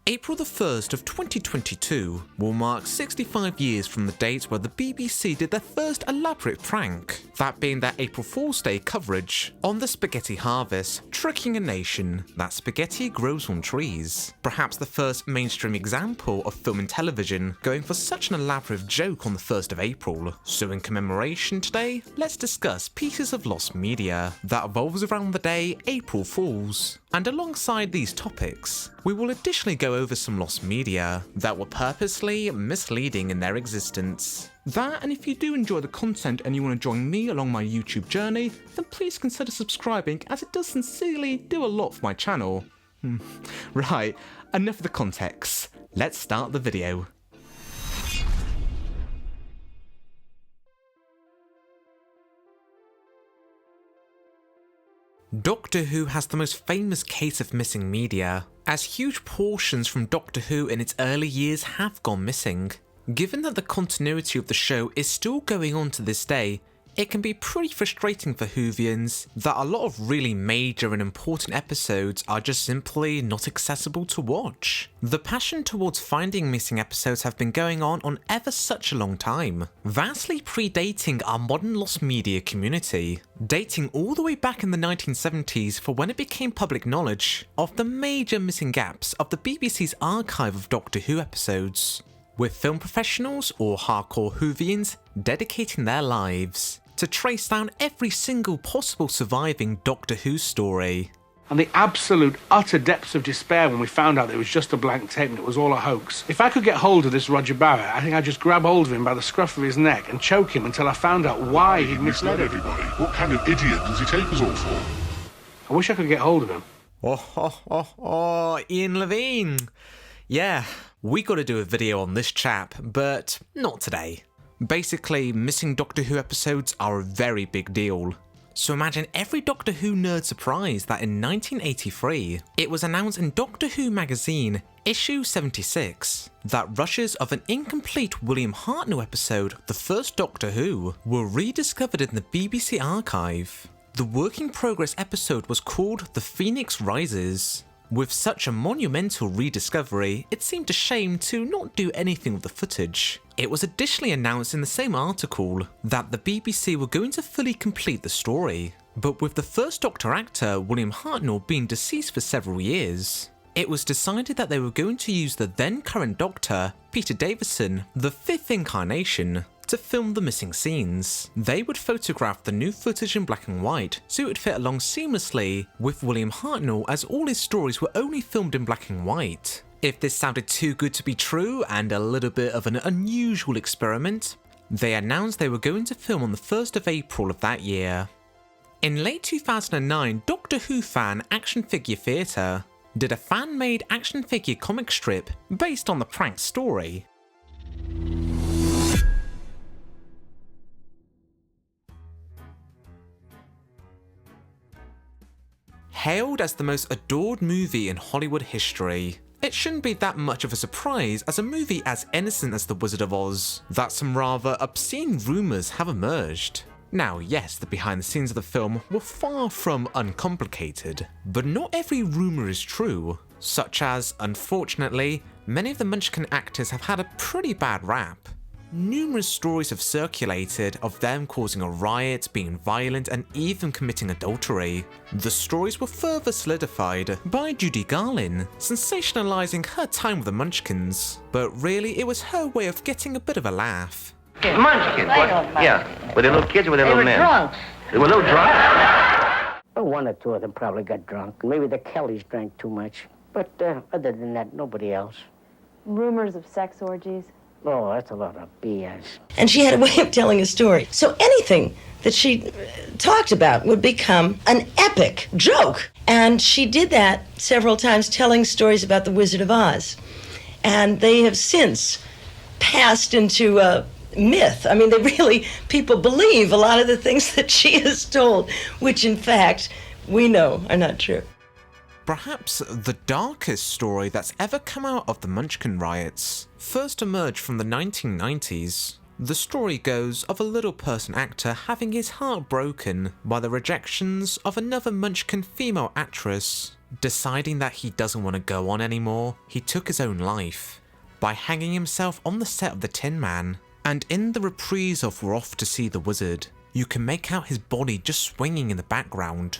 April the 1st of 2022 will mark 65 years from the date where the BBC did their first elaborate prank, that being their April Fool's Day coverage on the spaghetti harvest, tricking a nation that spaghetti grows on trees. Perhaps the first mainstream example of film and television going for such an elaborate joke on the 1st of April. So in commemoration today, let's discuss pieces of lost media that revolves around the day April Fools. And alongside these topics, we will additionally go over some lost media that were purposely misleading in their existence. That, and if you do enjoy the content and you want to join me along my YouTube journey, then please consider subscribing, as it does sincerely do a lot for my channel. Right, enough of the context. Let's start the video. Doctor Who has the most famous case of missing media, as huge portions from Doctor Who in its early years have gone missing. Given that the continuity of the show is still going on to this day, it can be pretty frustrating for Whovians that a lot of really major and important episodes are just simply not accessible to watch. The passion towards finding missing episodes have been going on ever such a long time, vastly predating our modern lost media community, dating all the way back in the 1970s for when it became public knowledge of the major missing gaps of the BBC's archive of Doctor Who episodes, with film professionals or hardcore Whovians dedicating their lives to trace down every single possible surviving Doctor Who story. And the absolute, utter depths of despair when we found out that it was just a blank tape and it was all a hoax. If I could get hold of this Roger Barrett, I think I'd just grab hold of him by the scruff of his neck and choke him until I found out why he'd misled everybody. What kind of idiot does he take us all for? I wish I could get hold of him. Ian Levine. Yeah, we gotta do a video on this chap, but not today. Basically, missing Doctor Who episodes are a very big deal. So imagine every Doctor Who nerd surprised that in 1983, it was announced in Doctor Who magazine, issue 76, that rushes of an incomplete William Hartnell episode, The First Doctor Who, were rediscovered in the BBC archive. The work-in-progress episode was called The Phoenix Rises. With such a monumental rediscovery, it seemed a shame to not do anything with the footage. It was additionally announced in the same article that the BBC were going to fully complete the story, but with the first Doctor actor William Hartnell being deceased for several years, it was decided that they were going to use the then current Doctor, Peter Davison, the fifth incarnation, to film the missing scenes. They would photograph the new footage in black and white so it would fit along seamlessly with William Hartnell, as all his stories were only filmed in black and white. If this sounded too good to be true and a little bit of an unusual experiment, they announced they were going to film on the 1st of April of that year. In late 2009, Doctor Who fan Action Figure Theatre did a fan-made action figure comic strip based on the prank story. Hailed as the most adored movie in Hollywood history, it shouldn't be that much of a surprise as a movie as innocent as The Wizard of Oz that some rather obscene rumours have emerged. Now yes, the behind the scenes of the film were far from uncomplicated, but not every rumour is true, such as, unfortunately, many of the Munchkin actors have had a pretty bad rap. Numerous stories have circulated of them causing a riot, being violent, and even committing adultery. The stories were further solidified by Judy Garland, sensationalising her time with the Munchkins, but really it was her way of getting a bit of a laugh. Munchkins, what? Yeah, were they little kids or were they little men? Drunks. They were little drunks? Well, one or two of them probably got drunk. Maybe the Kellys drank too much. But other than that, nobody else. Rumors of sex orgies. Oh, that's a lot of BS. And she had a way of telling a story. So anything that she talked about would become an epic joke. And she did that several times, telling stories about the Wizard of Oz. And they have since passed into myth. I mean, people believe a lot of the things that she has told, which in fact, we know are not true. Perhaps the darkest story that's ever come out of the Munchkin riots first emerged from the 1990s. The story goes of a little person actor having his heart broken by the rejections of another Munchkin female actress Deciding that he doesn't want to go on anymore, he took his own life by hanging himself on the set of The Tin Man. And in the reprise of We're Off to See the Wizard, you can make out his body just swinging in the background.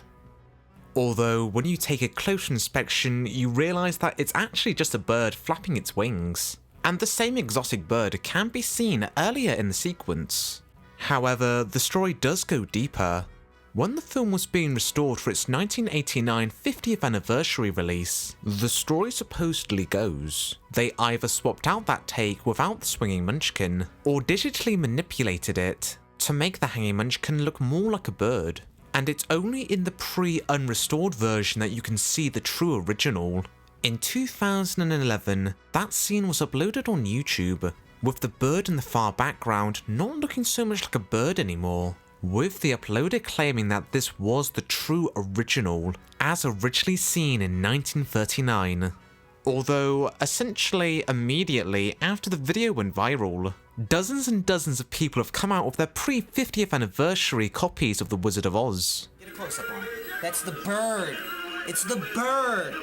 Although, when you take a closer inspection, you realise that it's actually just a bird flapping its wings. And the same exotic bird can be seen earlier in the sequence. However, the story does go deeper. When the film was being restored for its 1989 50th anniversary release, the story supposedly goes they either swapped out that take without the swinging Munchkin, or digitally manipulated it to make the hanging Munchkin look more like a bird. And it's only in the pre-unrestored version that you can see the true original. In 2011, that scene was uploaded on YouTube, with the bird in the far background not looking so much like a bird anymore, with the uploader claiming that this was the true original, as originally seen in 1939. Although, essentially immediately after the video went viral, dozens and dozens of people have come out with their pre-50th anniversary copies of The Wizard of Oz. Get a close-up on it. That's the bird! It's the bird!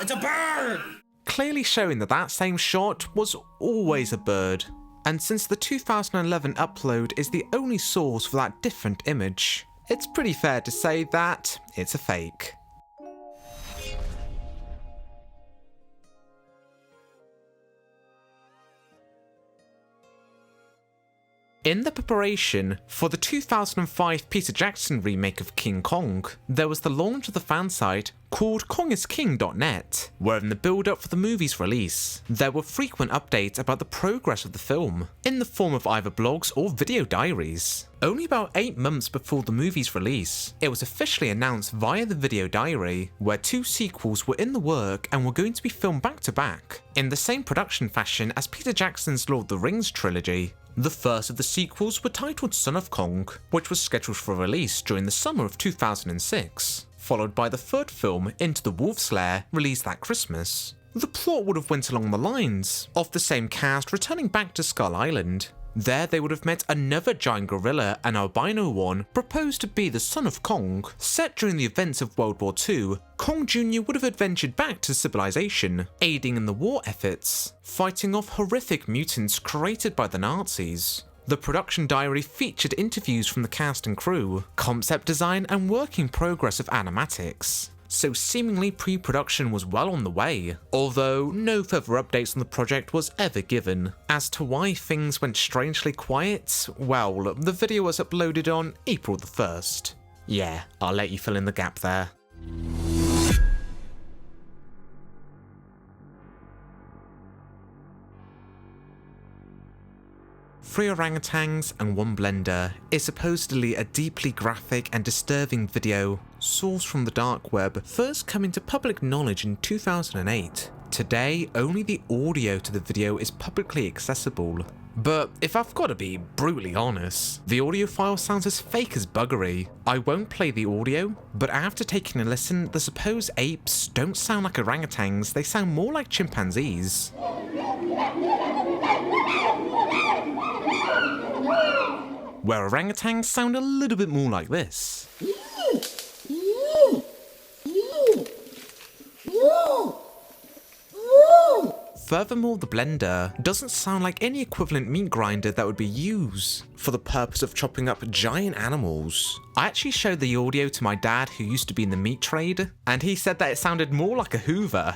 It's a bird! Clearly showing that that same shot was always a bird. And since the 2011 upload is the only source for that different image, it's pretty fair to say that it's a fake. In the preparation for the 2005 Peter Jackson remake of King Kong, there was the launch of the fan site called kongisking.net, where in the build-up for the movie's release, there were frequent updates about the progress of the film, in the form of either blogs or video diaries. Only about 8 months before the movie's release, it was officially announced via the video diary, where 2 sequels were in the work and were going to be filmed back-to-back, in the same production fashion as Peter Jackson's Lord of the Rings trilogy. The first of the sequels were titled Son of Kong, which was scheduled for release during the summer of 2006, followed by the third film, Into the Wolf's Lair, released that Christmas. The plot would have went along the lines of the same cast returning back to Skull Island. There they would have met another giant gorilla, an albino one, proposed to be the son of Kong. Set during the events of World War II, Kong Jr. would have adventured back to civilization, aiding in the war efforts, fighting off horrific mutants created by the Nazis. The production diary featured interviews from the cast and crew, concept design and working progress of animatics. So seemingly pre-production was well on the way, although no further updates on the project was ever given. As to why things went strangely quiet, well, the video was uploaded on April the 1st. Yeah, I'll let you fill in the gap there. Three Orangutans and One Blender is supposedly a deeply graphic and disturbing video sourced from the dark web, first coming to public knowledge in 2008. Today, only the audio to the video is publicly accessible. But if I've got to be brutally honest, the audio file sounds as fake as buggery. I won't play the audio, but after taking a listen, the supposed apes don't sound like orangutans, they sound more like chimpanzees. Where orangutans sound a little bit more like this. Furthermore, the blender doesn't sound like any equivalent meat grinder that would be used for the purpose of chopping up giant animals. I actually showed the audio to my dad, who used to be in the meat trade, and he said that it sounded more like a Hoover.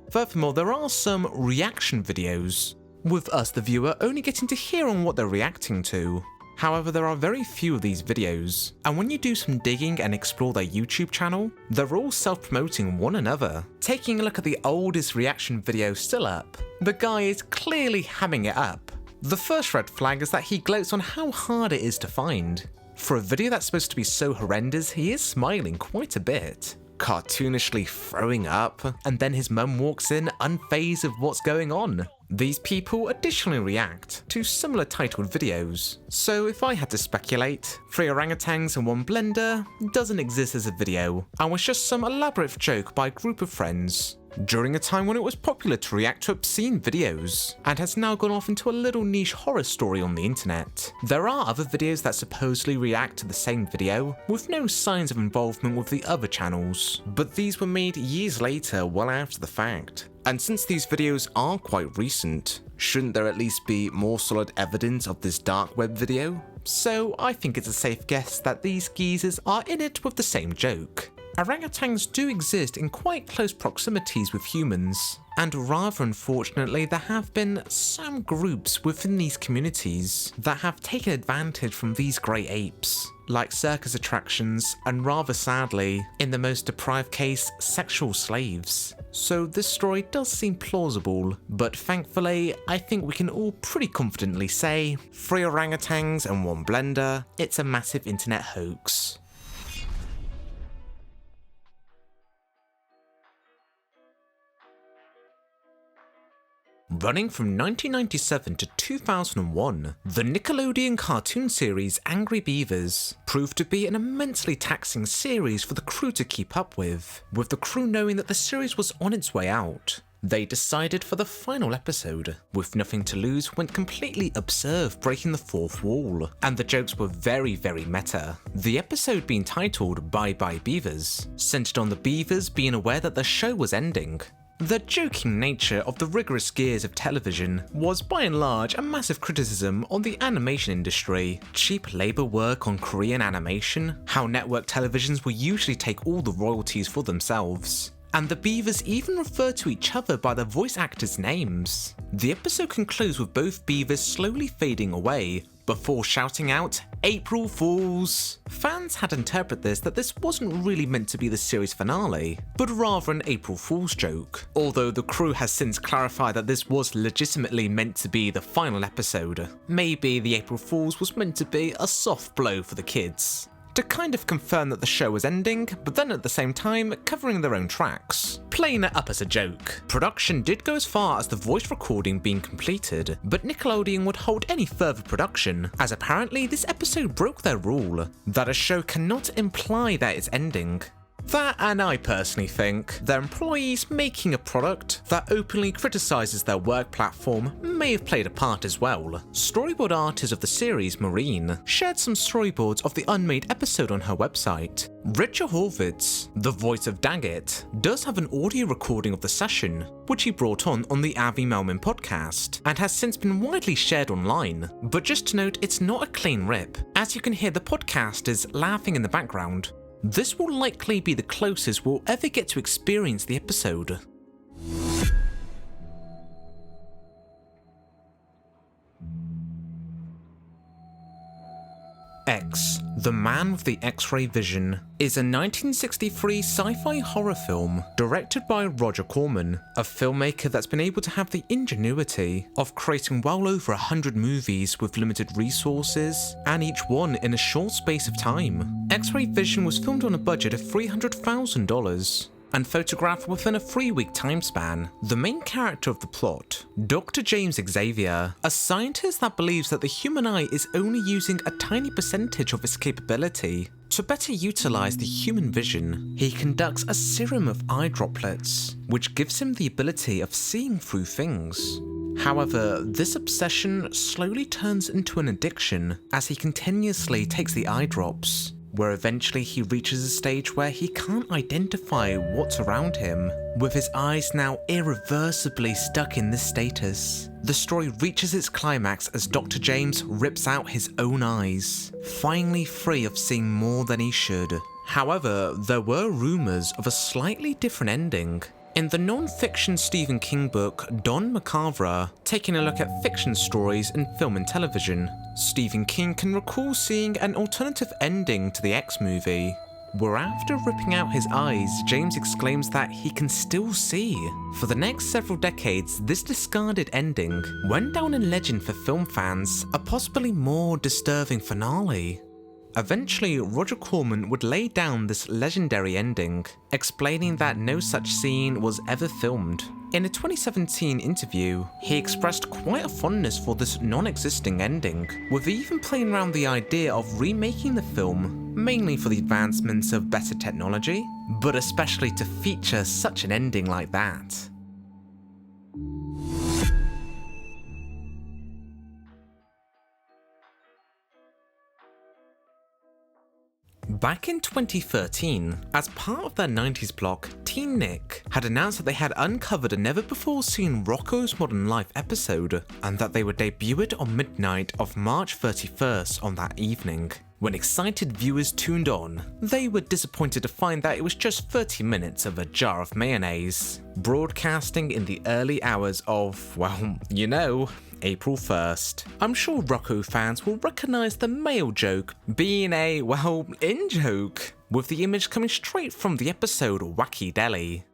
Furthermore, there are some reaction videos, with us, the viewer, only getting to hear on what they're reacting to. However, there are very few of these videos, and when you do some digging and explore their YouTube channel, they're all self-promoting one another. Taking a look at the oldest reaction video still up, the guy is clearly hamming it up. The first red flag is that he gloats on how hard it is to find. For a video that's supposed to be so horrendous, he is smiling quite a bit, cartoonishly throwing up, and then his mum walks in unfazed of what's going on. These people additionally react to similar titled videos, so if I had to speculate, Three Orangutans and One Blender doesn't exist as a video and was just some elaborate joke by a group of friends. during a time when it was popular to react to obscene videos, and has now gone off into a little niche horror story on the internet. There are other videos that supposedly react to the same video, with no signs of involvement with the other channels, but these were made years later, well after the fact. And since these videos are quite recent, shouldn't there at least be more solid evidence of this dark web video? So I think it's a safe guess that these geezers are in it with the same joke. Orangutans do exist in quite close proximities with humans, and rather unfortunately there have been some groups within these communities that have taken advantage from these grey apes, like circus attractions and rather sadly, in the most deprived case, sexual slaves. So this story does seem plausible, but thankfully I think we can all pretty confidently say, 3 orangutans and 1 blender, it's a massive internet hoax. Running from 1997 to 2001, the Nickelodeon cartoon series Angry Beavers proved to be an immensely taxing series for the crew to keep up with the crew knowing that the series was on its way out. They decided for the final episode, with nothing to lose, went completely absurd, breaking the fourth wall, and the jokes were very meta. The episode being titled Bye Bye Beavers, centered on the beavers being aware that the show was ending. The joking nature of the rigorous gears of television was by and large a massive criticism on the animation industry, cheap labour work on Korean animation, how network televisions will usually take all the royalties for themselves, and the beavers even refer to each other by their voice actors' names. The episode concludes with both beavers slowly fading away, before shouting out, "April Fools!" Fans had interpreted this that this wasn't really meant to be the series finale, but rather an April Fool's joke, although the crew has since clarified that this was legitimately meant to be the final episode. Maybe the April Fools was meant to be a soft blow for the kids, to kind of confirm that the show was ending, but then at the same time covering their own tracks, playing it up as a joke. Production did go as far as the voice recording being completed, but Nickelodeon would hold any further production, as apparently this episode broke their rule, that a show cannot imply that it's ending. That, and I personally think, their employees making a product that openly criticises their work platform may have played a part as well. Storyboard artist of the series, Maureen, shared some storyboards of the unmade episode on her website. Richard Horvitz, the voice of Daggett, does have an audio recording of the session, which he brought on the Avi Melman podcast, and has since been widely shared online. But just to note, it's not a clean rip, as you can hear the podcasters laughing in the background. This will likely be the closest we'll ever get to experience the episode. X, The Man with the X-Ray Vision, is a 1963 sci-fi horror film directed by Roger Corman, a filmmaker that's been able to have the ingenuity of creating well over 100 movies with limited resources, and each one in a short space of time. X-Ray Vision was filmed on a budget of $300,000. And photographed within a 3-week time span. The main character of the plot, Dr. James Xavier, a scientist that believes that the human eye is only using a tiny percentage of its capability. To better utilize the human vision, he conducts a serum of eye droplets, which gives him the ability of seeing through things. However, this obsession slowly turns into an addiction as he continuously takes the eye drops, where eventually he reaches a stage where he can't identify what's around him, with his eyes now irreversibly stuck in this status. The story reaches its climax as Dr. James rips out his own eyes, finally free of seeing more than he should. However, there were rumours of a slightly different ending. In the non-fiction Stephen King book Don Macabre, taking a look at fiction stories in film and television, Stephen King can recall seeing an alternative ending to the X movie, where after ripping out his eyes, James exclaims that he can still see. For the next several decades, this discarded ending went down in legend for film fans, a possibly more disturbing finale. Eventually, Roger Corman would lay down this legendary ending, explaining that no such scene was ever filmed. In a 2017 interview, he expressed quite a fondness for this non-existing ending, with even playing around the idea of remaking the film, mainly for the advancements of better technology. but especially to feature such an ending like that. Back in 2013, as part of their 90s block, Teen Nick had announced that they had uncovered a never-before-seen Rocko's Modern Life episode, and that they would debut it on midnight of March 31st on that evening. When excited viewers tuned on, they were disappointed to find that it was just 30 minutes of a jar of mayonnaise, broadcasting in the early hours of, well, you know, April 1st. I'm sure Rocko fans will recognise the mayo joke being a, well, in-joke, with the image coming straight from the episode Wacky Deli.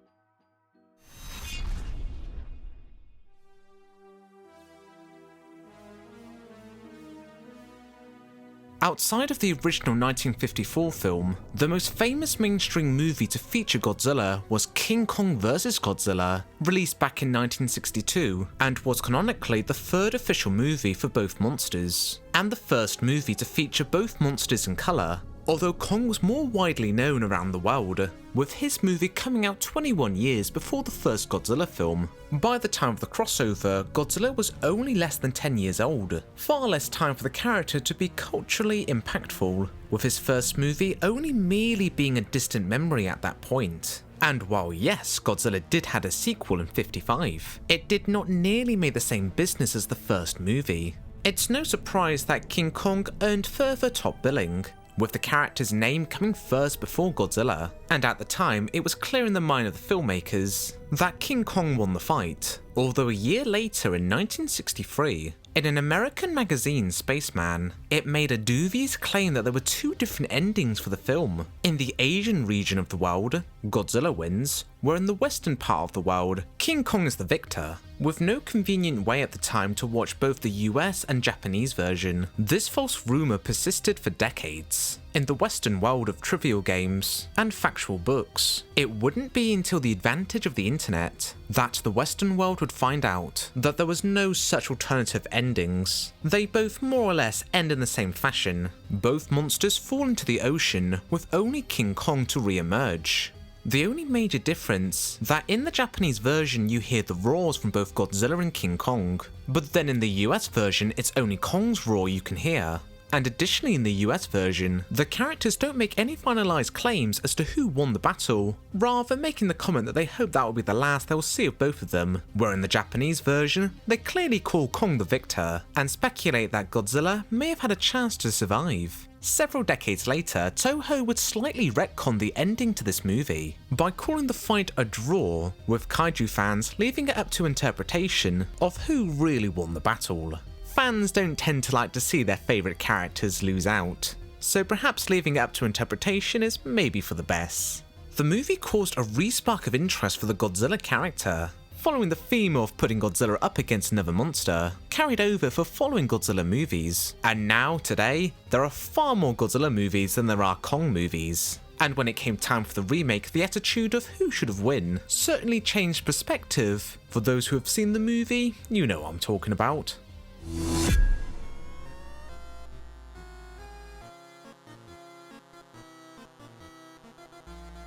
Outside of the original 1954 film, the most famous mainstream movie to feature Godzilla was King Kong vs. Godzilla, released back in 1962, and was canonically the third official movie for both monsters, and the first movie to feature both monsters in colour, although Kong was more widely known around the world, with his movie coming out 21 years before the first Godzilla film. By the time of the crossover, Godzilla was only less than 10 years old, far less time for the character to be culturally impactful, with his first movie only merely being a distant memory at that point. And while yes, Godzilla did have a sequel in '55, it did not nearly make the same business as the first movie. It's no surprise that King Kong earned further top billing, with the character's name coming first before Godzilla, and at the time it was clear in the mind of the filmmakers that King Kong won the fight, although a year later in 1963, in an American magazine, Spaceman, it made a dubious claim that there were two different endings for the film. In the Asian region of the world, Godzilla wins, where in the western part of the world, King Kong is the victor. With no convenient way at the time to watch both the US and Japanese version, this false rumour persisted for decades. In the Western world of trivial games and factual books, it wouldn't be until the advantage of the internet that the Western world would find out that there was no such alternative endings. They both more or less end in the same fashion. Both monsters fall into the ocean, with only King Kong to re-emerge. The only major difference, that in the Japanese version you hear the roars from both Godzilla and King Kong, but then in the US version it's only Kong's roar you can hear. And additionally in the US version, the characters don't make any finalised claims as to who won the battle, rather making the comment that they hope that will be the last they will see of both of them, where in the Japanese version, they clearly call Kong the victor, and speculate that Godzilla may have had a chance to survive. Several decades later, Toho would slightly retcon the ending to this movie by calling the fight a draw, with kaiju fans leaving it up to interpretation of who really won the battle. Fans don't tend to like to see their favourite characters lose out, so perhaps leaving it up to interpretation is maybe for the best. The movie caused a re-spark of interest for the Godzilla character, following the theme of putting Godzilla up against another monster, carried over for following Godzilla movies, and now, today, there are far more Godzilla movies than there are Kong movies. And when it came time for the remake, the attitude of who should have won certainly changed perspective. For those who have seen the movie, you know what I'm talking about.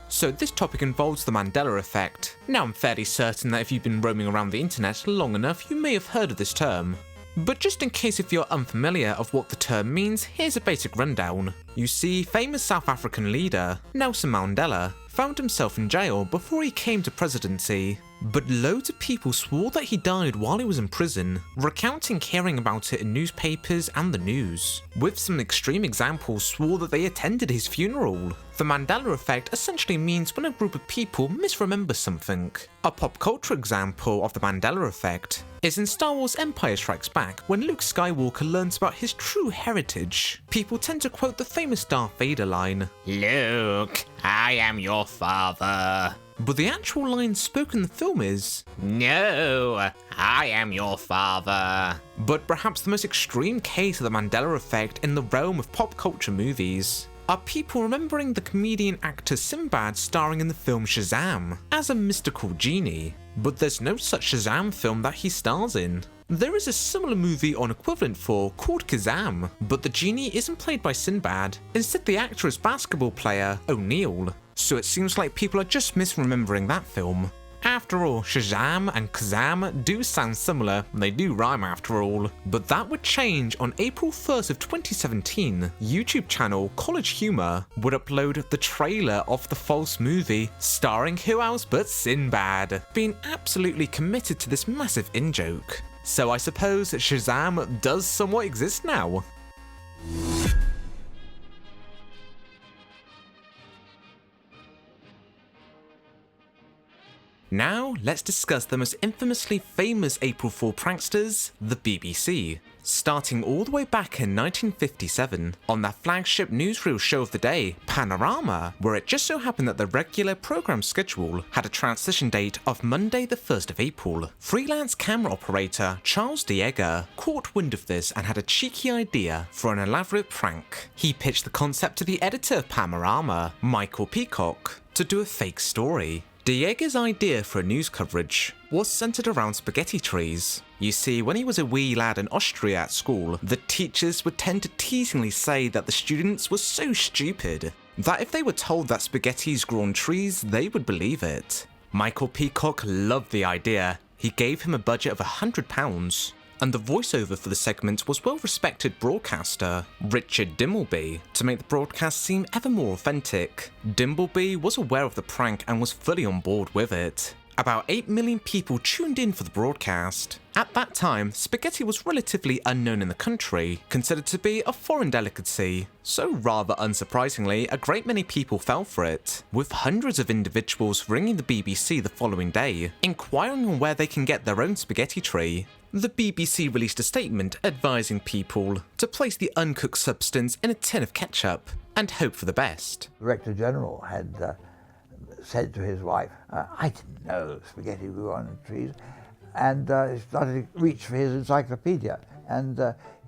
So this topic involves the Mandela effect. Now I'm fairly certain that if you've been roaming around the internet long enough, you may have heard of this term. But just in case if you're unfamiliar of what the term means, here's a basic rundown. You see, famous South African leader, Nelson Mandela, found himself in jail before he came to presidency. But loads of people swore that he died while he was in prison, recounting hearing about it in newspapers and the news, with some extreme examples swore that they attended his funeral. The Mandela effect essentially means when a group of people misremember something. A pop culture example of the Mandela effect is in Star Wars Empire Strikes Back, when Luke Skywalker learns about his true heritage. People tend to quote the famous Darth Vader line, "Luke, I am your father." But the actual line spoken in the film is, "No, I am your father." But perhaps the most extreme case of the Mandela effect in the realm of pop culture movies are people remembering the comedian actor Sinbad starring in the film Shazam as a mystical genie. But there's no such Shazam film that he stars in. There is a similar movie on equivalent for called Kazam, but the genie isn't played by Sinbad. Instead, the actor is basketball player O'Neal. so it seems like people are just misremembering that film. After all, Shazam and Kazam do sound similar, and they do rhyme after all. But that would change on April 1st of 2017. YouTube channel College Humor would upload the trailer of the false movie, starring who else but Sinbad, being absolutely committed to this massive in-joke. So I suppose Shazam does somewhat exist now. Now, let's discuss the most infamously famous April Fool pranksters, the BBC. Starting all the way back in 1957, on their flagship newsreel show of the day, Panorama, where it just so happened that the regular programme schedule had a transition date of Monday the 1st of April. Freelance camera operator Charles Dieger caught wind of this and had a cheeky idea for an elaborate prank. He pitched the concept to the editor of Panorama, Michael Peacock, to do a fake story. Dieger's idea for a news coverage was centred around spaghetti trees. You see, when he was a wee lad in Austria at school, the teachers would tend to teasingly say that the students were so stupid that if they were told that spaghettis grew on trees, they would believe it. Michael Peacock loved the idea. He gave him a budget of £100, and the voiceover for the segment was well-respected broadcaster Richard Dimbleby to make the broadcast seem ever more authentic. Dimbleby was aware of the prank and was fully on board with it. About 8 million people tuned in for the broadcast. At that time, spaghetti was relatively unknown in the country, considered to be a foreign delicacy, so rather unsurprisingly, a great many people fell for it, with hundreds of individuals ringing the BBC the following day, inquiring on where they can get their own spaghetti tree. The BBC released a statement advising people to place the uncooked substance in a tin of ketchup and hope for the best. The Director General had said to his wife, I didn't know spaghetti grew on trees, and he started to reach for his encyclopedia, and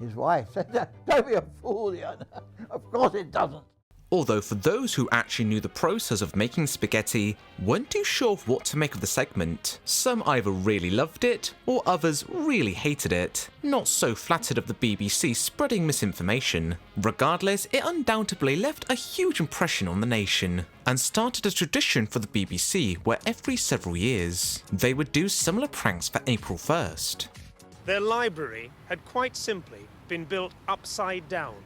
his wife said, don't be a fool, Ian. Of course it doesn't. Although for those who actually knew the process of making spaghetti weren't too sure of what to make of the segment. Some either really loved it, or others really hated it, not so flattered of the BBC spreading misinformation. Regardless, it undoubtedly left a huge impression on the nation, and started a tradition for the BBC where every several years, they would do similar pranks for April 1st. Their library had quite simply been built upside down.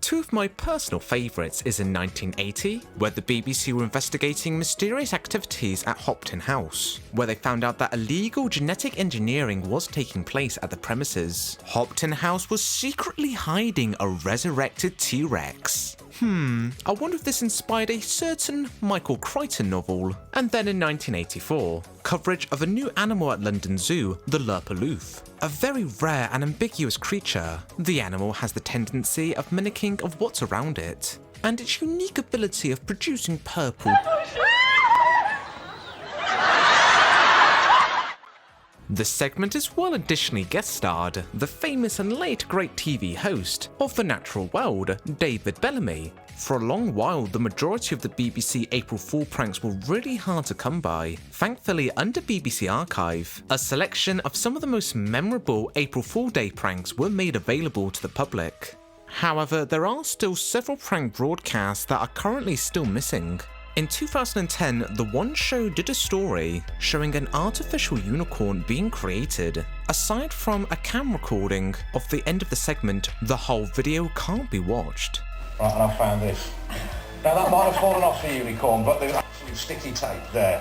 Two of my personal favourites is in 1980, where the BBC were investigating mysterious activities at Hopton House, where they found out that illegal genetic engineering was taking place at the premises. Hopton House was secretly hiding a resurrected T-Rex. I wonder if this inspired a certain Michael Crichton novel. And then in 1984, coverage of a new animal at London Zoo, the Lurpaloof. A very rare and ambiguous creature. The animal has the tendency of mimicking of what's around it, and its unique ability of producing purple. The segment as well additionally guest starred the famous and late great TV host of The Natural World, David Bellamy. For a long while, the majority of the BBC April Fool pranks were really hard to come by. Thankfully, under BBC Archive, a selection of some of the most memorable April Fool Day pranks were made available to the public. However, there are still several prank broadcasts that are currently still missing. In 2010, The One Show did a story showing an artificial unicorn being created. Aside from a camera recording of the end of the segment, the whole video can't be watched. Right, and I found this. Now that might have fallen off the unicorn, but there's absolute sticky tape there.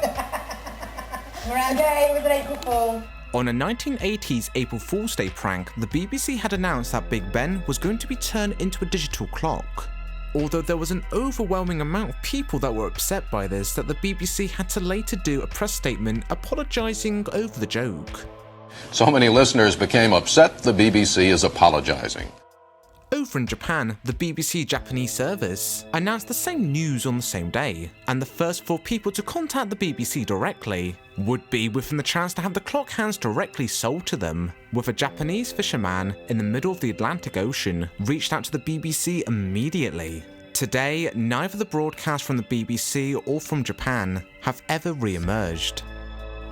Around day with an April Fool. On a 1980s April Fool's Day prank, the BBC had announced that Big Ben was going to be turned into a digital clock. Although there was an overwhelming amount of people that were upset by this that the BBC had to later do a press statement apologising over the joke. So many listeners became upset, the BBC is apologising. Over in Japan, the BBC Japanese service announced the same news on the same day, and the first 4 people to contact the BBC directly would be within the chance to have the clock hands directly sold to them, with a Japanese fisherman in the middle of the Atlantic Ocean reached out to the BBC immediately. Today, neither the broadcast from the BBC or from Japan have ever re-emerged.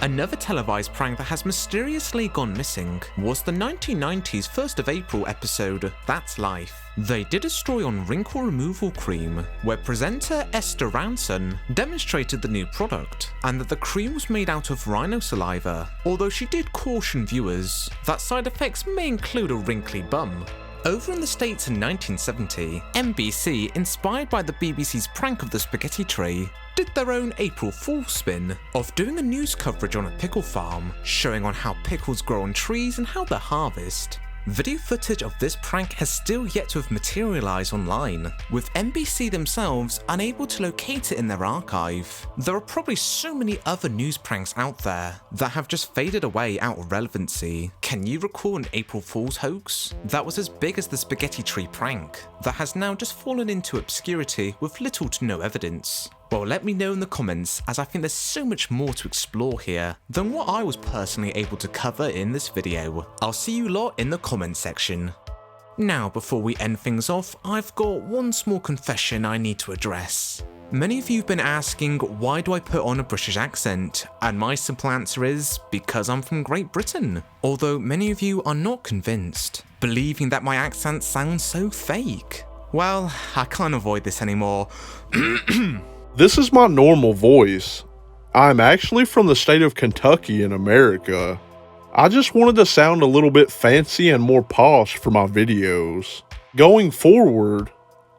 Another televised prank that has mysteriously gone missing was the 1990s 1st of April episode That's Life. They did a story on wrinkle removal cream, where presenter Esther Ranson demonstrated the new product, and that the cream was made out of rhino saliva, although she did caution viewers that side effects may include a wrinkly bum. Over in the States in 1970, NBC, inspired by the BBC's prank of the spaghetti tray, did their own April Fool's spin of doing a news coverage on a pickle farm, showing on how pickles grow on trees and how they're harvested. Video footage of this prank has still yet to have materialised online, with NBC themselves unable to locate it in their archive. There are probably so many other news pranks out there that have just faded away out of relevancy. Can you recall an April Fool's hoax that was as big as the spaghetti tree prank, that has now just fallen into obscurity with little to no evidence? Well, let me know in the comments, as I think there's so much more to explore here than what I was personally able to cover in this video. I'll see you lot in the comment section. Now, before we end things off, I've got one small confession I need to address. Many of you have been asking, why do I put on a British accent? And my simple answer is, because I'm from Great Britain. Although many of you are not convinced, believing that my accent sounds so fake. Well, I can't avoid this anymore. This is my normal voice. I'm actually from the state of Kentucky in America. I just wanted to sound a little bit fancy and more posh for my videos. Going forward,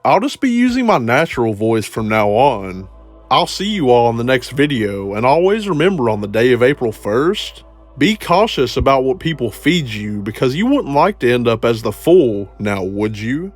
I'll just be using my natural voice from now on. I'll see you all in the next video, and always remember on the day of April 1st, be cautious about what people feed you, because you wouldn't like to end up as the fool, now would you?